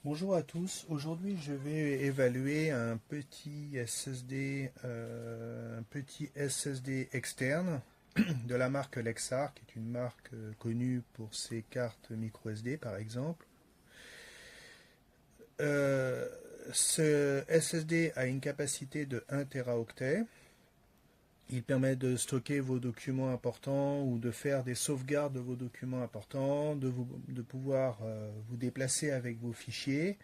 Bonjour à tous, aujourd'hui je vais évaluer un petit SSD externe de la marque Lexar, qui est une marque connue pour ses cartes micro SD par exemple. Euh, Ce SSD a une capacité de 1 Teraoctet. Il permet de stocker vos documents importants ou de faire des sauvegardes de vos documents importants, de pouvoir vous déplacer avec vos fichiers.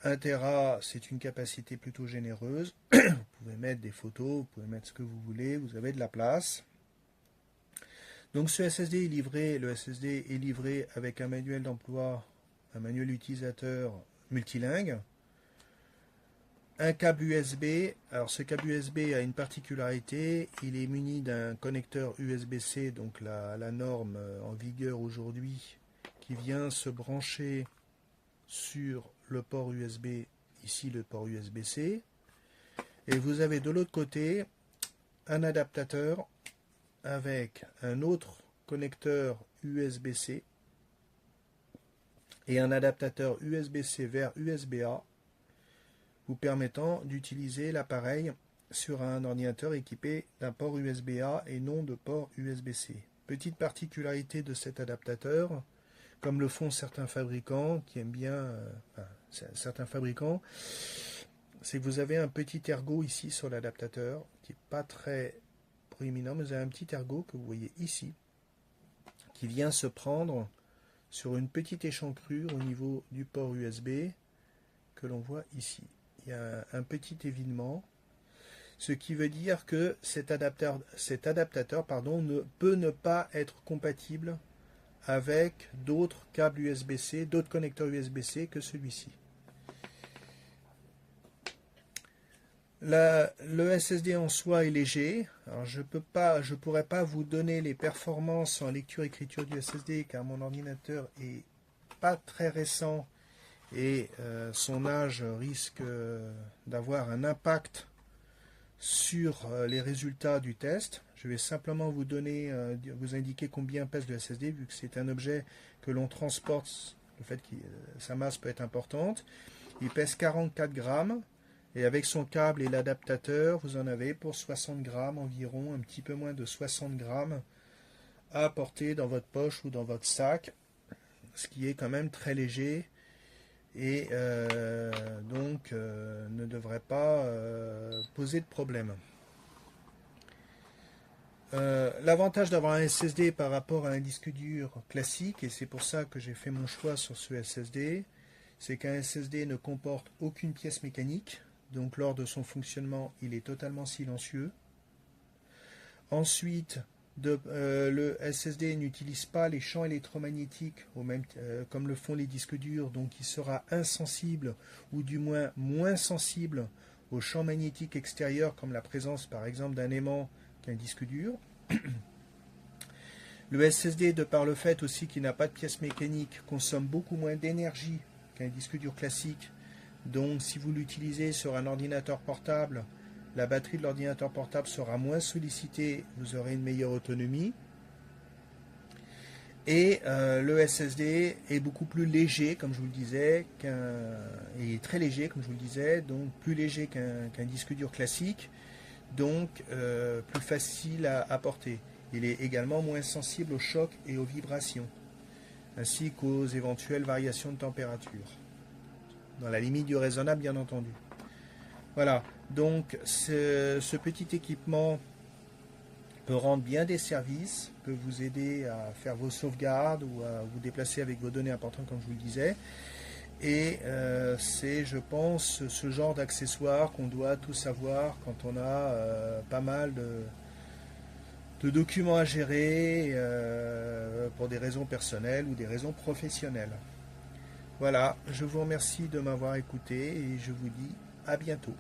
1 Tera, c'est une capacité plutôt généreuse. Vous pouvez mettre des photos, vous pouvez mettre ce que vous voulez, vous avez de la place. Donc ce SSD est livré, le SSD est livré avec un manuel d'emploi, un manuel utilisateur multilingue, un câble USB. Alors ce câble USB a une particularité, il est muni d'un connecteur USB-C, donc la norme en vigueur aujourd'hui, qui vient se brancher sur le port USB, ici le port USB-C, et vous avez de l'autre côté un adaptateur avec un autre connecteur USB-C et un adaptateur USB-C vers USB-A, vous permettant d'utiliser l'appareil sur un ordinateur équipé d'un port USB-A et non de port USB-C. Petite particularité de cet adaptateur, comme le font certains fabricants qui aiment bien, certains fabricants, c'est que vous avez un petit ergot ici sur l'adaptateur, qui n'est pas très proéminent, mais vous avez un petit ergot que vous voyez ici, qui vient se prendre sur une petite échancrure au niveau du port USB que l'on voit ici. Il y a un petit évinement, ce qui veut dire que cet adaptateur peut ne pas être compatible avec d'autres câbles USB-C, d'autres connecteurs USB-C que celui-ci. Le SSD en soi est léger. Alors je pourrais pas vous donner les performances en lecture-écriture du SSD car mon ordinateur est pas très récent et son âge risque d'avoir un impact sur les résultats du test. Je vais simplement vous indiquer combien pèse le SSD vu que c'est un objet que l'on transporte. Le fait que sa masse peut être importante. Il pèse 44 grammes. Et avec son câble et l'adaptateur, vous en avez pour 60 grammes environ, un petit peu moins de 60 grammes à porter dans votre poche ou dans votre sac, ce qui est quand même très léger et donc ne devrait pas poser de problème. L'avantage d'avoir un SSD par rapport à un disque dur classique, et c'est pour ça que j'ai fait mon choix sur ce SSD, c'est qu'un SSD ne comporte aucune pièce mécanique. Donc lors de son fonctionnement, il est totalement silencieux. Ensuite, le SSD n'utilise pas les champs électromagnétiques comme le font les disques durs, donc il sera insensible ou du moins moins sensible aux champs magnétiques extérieurs comme la présence par exemple d'un aimant qu'un disque dur. Le SSD, de par le fait aussi qu'il n'a pas de pièce mécanique, consomme beaucoup moins d'énergie qu'un disque dur classique. Donc si vous l'utilisez sur un ordinateur portable, la batterie de l'ordinateur portable sera moins sollicitée, vous aurez une meilleure autonomie. Et le SSD est beaucoup plus léger, comme je vous le disais, et très léger, comme je vous le disais, donc plus léger qu'un disque dur classique, donc plus facile à porter. Il est également moins sensible aux chocs et aux vibrations, ainsi qu'aux éventuelles variations de température. Dans la limite du raisonnable, bien entendu. Voilà, donc ce petit équipement peut rendre bien des services, peut vous aider à faire vos sauvegardes ou à vous déplacer avec vos données importantes, comme je vous le disais. Et c'est, je pense, ce genre d'accessoires qu'on doit tous avoir quand on a pas mal de documents à gérer pour des raisons personnelles ou des raisons professionnelles. Voilà, je vous remercie de m'avoir écouté et je vous dis à bientôt.